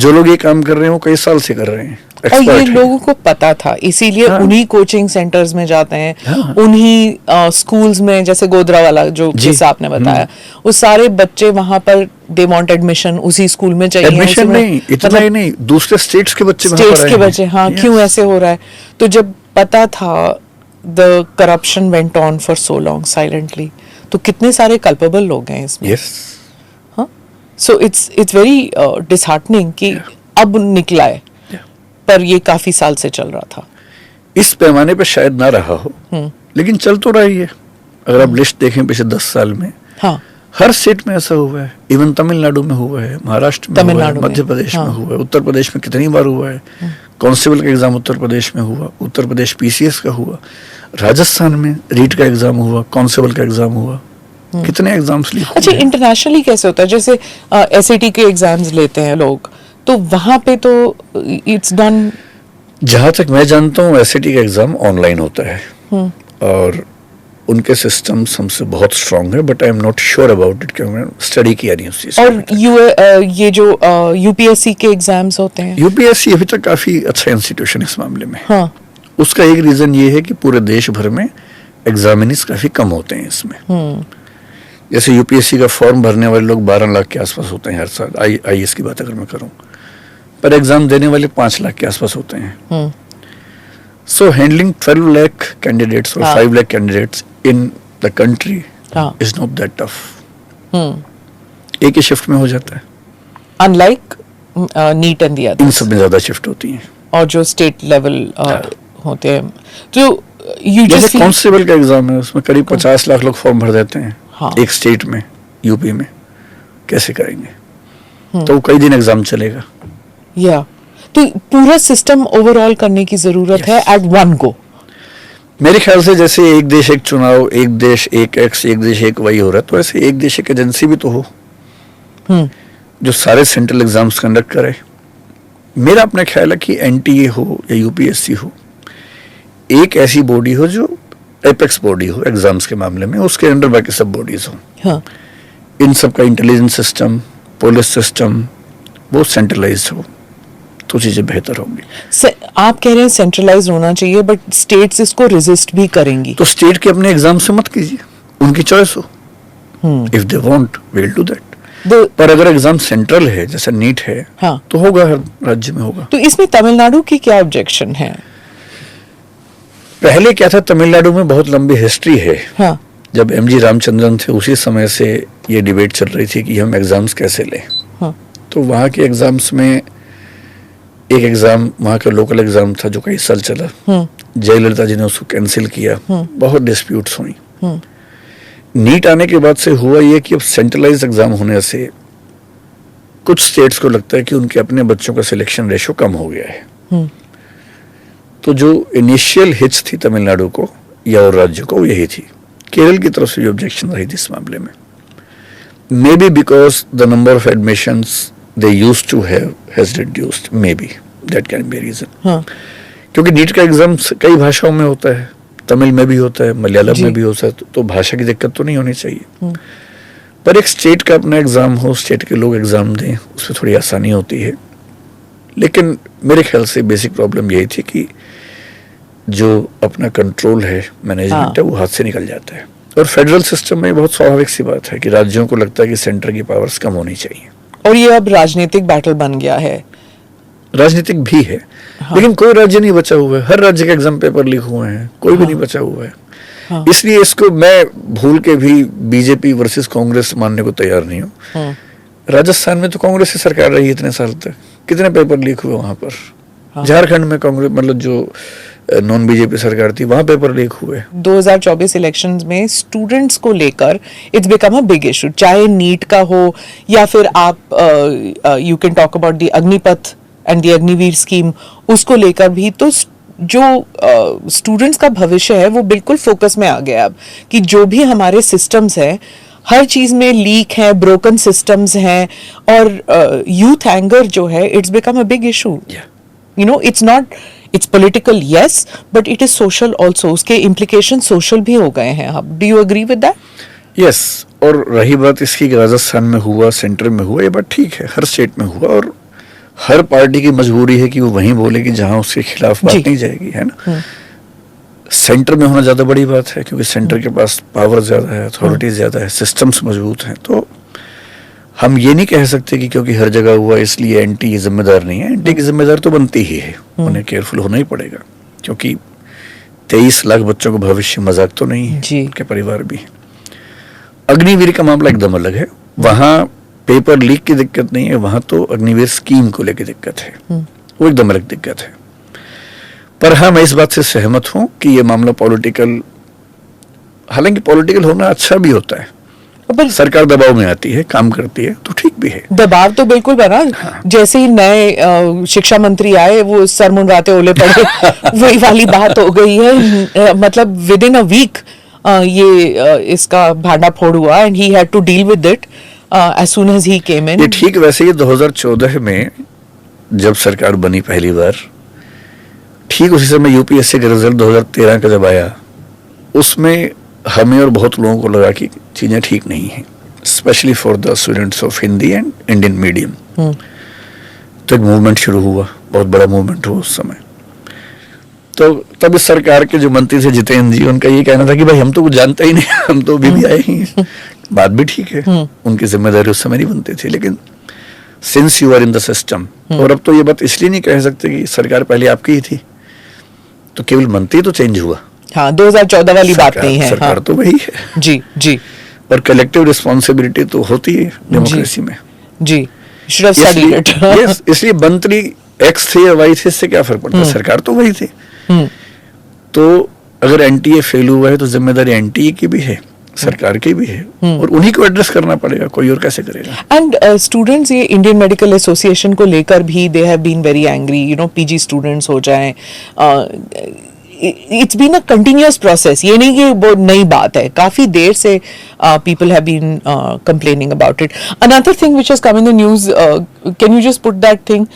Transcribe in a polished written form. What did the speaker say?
जो लोग ये काम कर रहे हैं वो कई साल से कर रहे हैं, और ये expert हैं। लोगों को पता था, इसीलिए हाँ। उन्हीं कोचिंग सेंटर्स में जाते हैं, हाँ। उन्हीं स्कूल्स में, जैसे गोदरा वाला जो जी। केस आपने बताया, वो सारे बच्चे वहां पर दे वांट एडमिशन, उसी स्कूल में चाहिए, एडमिशन उसी में- नहीं, इतना ही नहीं, दूसरे स्टेट्स के बच्चे वहाँ पर स्टेट्स आए के हैं। बच्चे, हाँ, Yes. क्यों ऐसे हो रहा है? तो जब पता था, the corruption went on for so long silently, तो कितने सारे कल्पेबल लोग हैं इसमें। Yes. हाँ, सो इट्स वेरी डिसहार्टनिंग कि अब निकला है, Yeah. पर ये काफी साल से चल रहा था। इस पैमाने पे शायद ना रहा हो, लेकिन चल तो रहा ही है। अगर आप लिस्ट देखें पिछले 10 साल में, हाँ, हर स्टेट में ऐसा हुआ है। इवन तमिलनाडु में हुआ है, महाराष्ट्र में हुआ है, तमिलनाडु में, मध्य प्रदेश में हाँ। हुआ है, उत्तर प्रदेश में कितनी बार हुआ है। कांस्टेबल का एग्जाम उत्तर प्रदेश में हुआ, उत्तर प्रदेश पीसीएस का हुआ, राजस्थान में रीट का एग्जाम हुआ, कांस्टेबल का एग्जाम हुआ, कितने एग्जाम्स लीक अच्छा, हुए हैं। इंटरनेशनली कैसे होता है? जैसे एसएटी के एग्जाम्स लेते हैं लोग, तो वहां पे तो इट्स डन। जहाँ तक मैं जानता हूँ एसएटी का एग्जाम ऑनलाइन होता है, और उनके सिस्टम्स हमसे बहुत स्ट्रांग है, but I am not sure about it, क्योंकि मैंने स्टडी किया नहीं उस चीज को। और ये जो यूपीएससी के एग्जाम्स होते हैं, यूपीएससी अभी तक काफी अच्छा इंस्टीट्यूशन इस मामले में। हाँ, उसका एक रीजन ये है कि पूरे देश भर में एग्जामिनीज काफी कम होते हैं इसमें। जैसे यूपीएससी का फॉर्म भरने वाले लोग 12 लाख के आसपास होते हैं हर साल, आईएएस की बात अगर मैं करूं, पर एग्जाम देने वाले 5 लाख के आसपास होते हैं। सो हैंडलिंग 12 लाख कैंडिडेट्स और हाँ। 5 lakh candidates in the country हाँ, इज नॉट दैट टफ। एक ही शिफ्ट में हो जाता है, unlike neat and the in others, सब में ज्यादा शिफ्ट होती हैं। और जो स्टेट लेवल होते हैं, तो यू जैसे जस्ट कांस्टेबल का एग्जाम है, उसमें करीब 50 लाख लोग फॉर्म भर देते हैं। हाँ। एक स्टेट में, यूपी में कैसे करेंगे? तो कई दिन एग्जाम चलेगा। या तो पूरा सिस्टम ओवरऑल करने की जरूरत है एट वन गो। मेरे ख्याल से जैसे एक देश एक चुनाव, एक देश एक एक्स, एक देश एक वही हो रहा है, तो ऐसे एक देश एक एजेंसी भी तो हो जो सारे सेंट्रल एग्जाम्स कंडक्ट करे। मेरा अपना ख्याल है कि एनटीए हो या यूपीएससी हो, एक ऐसी बॉडी हो जो एपेक्स बॉडी हो एग्जाम्स के मामले में, उसके अंडर बाकी सब बॉडीज हो। हाँ, इन सब का इंटेलिजेंस सिस्टम, पुलिस सिस्टम वो सेंट्रलाइज हो, तो चीजें बेहतर होंगी। आप कह रहे हैं सेंट्रलाइज होना चाहिए, बट स्टेट्स इसको रेजिस्ट भी करेंगी। तो स्टेट के अपने एग्जाम से मत कीजिए, उनकी चॉइस हो। If they want we will do that. पर अगर एग्जाम सेंट्रल है जैसा नीट है, हाँ। तो होगा, हर राज्य में होगा। तो इसमें तमिलनाडु की क्या ऑब्जेक्शन है? पहले क्या था, तमिलनाडु में बहुत लंबी हिस्ट्री है। हाँ, जब एमजी रामचंद्रन थे उसी समय से ये डिबेट चल रही थी कि हम एग्जाम्स कैसे लें। हाँ, तो वहाँ के एग्जाम्स में एक एग्जाम वहाँ का लोकल एग्जाम था जो कई साल चला, जयललिता जी ने उसको कैंसिल किया, बहुत डिस्प्यूट्स हुई। नीट आने के बाद से हुआ ये कि अब सेंट्रलाइज एग्जाम होने से कुछ स्टेट्स को लगता है कि उनके अपने बच्चों का सिलेक्शन रेशो कम हो गया है। तो जो इनिशियल हिच थी तमिलनाडु को या और राज्य को, वो यही थी। केरल की तरफ से भी ऑब्जेक्शन रही थी इस मामले में, may be because the number of admissions they used to have has reduced, maybe that can be a reason। हाँ, क्योंकि नीट का एग्जाम कई भाषाओं में होता है, तमिल में भी होता है, मलयालम में भी होता है, तो भाषा की दिक्कत तो नहीं होनी चाहिए। पर एक स्टेट का अपना एग्जाम हो, स्टेट के लोग एग्जाम दें, उसमें थोड़ी आसानी होती है। लेकिन मेरे ख्याल से बेसिक प्रॉब्लम यही थी कि जो अपना कंट्रोल है, मैनेजमेंट है, वो हाथ से निकल जाता है। और फेडरल सिस्टम में बहुत स्वाभाविक सी बात है कि राज्यों को लगता है कि सेंटर की पावर्स कम होनी चाहिए। और ये अब राजनीतिक बैटल बन गया है। राजनीतिक भी है, हाँ। लेकिन कोई राज्य नहीं बचा हुआ है, हर राज्य के एग्जाम पेपर लीक हुए हैं, कोई भी नहीं बचा हुआ है। हाँ। इसलिए इसको मैं भूल के भी बीजेपी वर्सेस कांग्रेस मानने को तैयार नहीं हूँ। राजस्थान में तो कांग्रेस की सरकार रही इतने साल तक, कितने पेपर लीक हुए वहां पर। हाँ। झारखंड में कांग्रेस, मतलब जो नॉन बीजेपी सरकार थी, वहां पेपर लीक हुए। 2024 इलेक्शंस में स्टूडेंट्स को लेकर it's become a big issue, चाहे नीट का हो या फिर आप you can talk about the Agnipath and the Agniveer scheme, उसको लेकर भी। तो जो स्टूडेंट्स का भविष्य है वो बिल्कुल फोकस में आ गया अब, कि जो भी हमारे सिस्टम्स हैं हर चीज में लीक है, ब्रोकन सिस्टम्स हैं, और यूथ एंगर जो है it's become a big issue. You know, it's political yes, but it is social also, उसके इम्प्लीकेशन सोशल भी हो गए हैं। अब do you agree with that? Yes. और रही बात इसकी कि राजस्थान में हुआ, सेंटर में हुआ, ये बात ठीक है, हर स्टेट में हुआ, और हर पार्टी की मजबूरी है कि वो वहीं बोले कि जहां उसके खिलाफ बात जी। नहीं जाएगी, है ना। सेंटर में होना ज्यादा बड़ी बात है, क्योंकि सेंटर के पास पावर ज्यादा है, अथॉरिटी ज्यादा है, सिस्टम्स मजबूत हैं। तो हम ये नहीं कह सकते कि क्योंकि हर जगह हुआ इसलिए एंटी जिम्मेदार नहीं है। एंटी की जिम्मेदार तो बनती ही है, उन्हें केयरफुल होना ही पड़ेगा, क्योंकि 23 लाख बच्चों का भविष्य मजाक तो नहीं है, जी। उनके परिवार भी है। अग्निवीर का मामला एकदम अलग है। वहां पेपर लीक की दिक्कत नहीं है, वहां तो अग्निवीर स्कीम को लेकर दिक्कत है, वो एकदम अलग दिक्कत है। पर हाँ, मैं इस बात से सहमत हूं कि ये मामला पॉलिटिकल, हालांकि पॉलिटिकल होना अच्छा भी होता है, पर सरकार दबाव में आती है, काम करती है, तो ठीक भी है। दबाव तो बिल्कुल बना। जैसे ही नए शिक्षा मंत्री आए, वो सर मुंडराते ओले पड़े, वही वाली बात हो गई है। मतलब विद इन अ वीक ये इसका भांडा फोड़ हुआ, and he had to deal with it as soon as he came in. ये ठीक वैसे ही 2014 में जब सरकार बनी पहली बार, ठीक उसी समय यूपीएससी का रिजल्ट 2013 का जब आया, उसमें हमें और बहुत लोगों को लगा कि चीजें ठीक नहीं हैं, specially for the students of Hindi and Indian medium. तो एक मूवमेंट शुरू हुआ, बहुत बड़ा मूवमेंट हुआ उस समय। तो तब इस सरकार के जो मंत्री थे जितेंद्र जी, उनका ये कहना था कि भाई हम तो कुछ जानते ही नहीं, हम तो अभी भी आए ही हैं। बात भी ठीक है, उनकी जिम्मेदारी उस समय नहीं बनती थी, लेकिन since you are in the system, और अब तो ये बात इसलिए नहीं कह सकते कि सरकार पहले आपकी ही थी, तो केवल मंत्री तो चेंज हुआ। हाँ, 2014 वाली बात नहीं है। सरकार हाँ। तो वही है। जी जी और कलेक्टिव रिस्पॉन्सिबिलिटी तो होती है डेमोक्रेसी में। जी, should have studied it. Yes, इसलिए मंत्री एक्स थे या वाई थे, इससे क्या फर्क पड़ता है, सरकार तो वही थी। तो अगर एनटीए फेल हुआ है तो जिम्मेदारी एनटीए की भी है, सरकार की भी है, और उन्हीं को एड्रेस करना पड़ेगा, कोई और कैसे करेगा। एंड स्टूडेंट्स ये इंडियन मेडिकल एसोसिएशन को लेकर भी they have been very angry, you know, PG students हो जाएं, it's been a continuous process, ये नहीं कि वो नई बात है, काफी देर से people have been complaining about it. Another thing which has come in the news, can you just put that thing,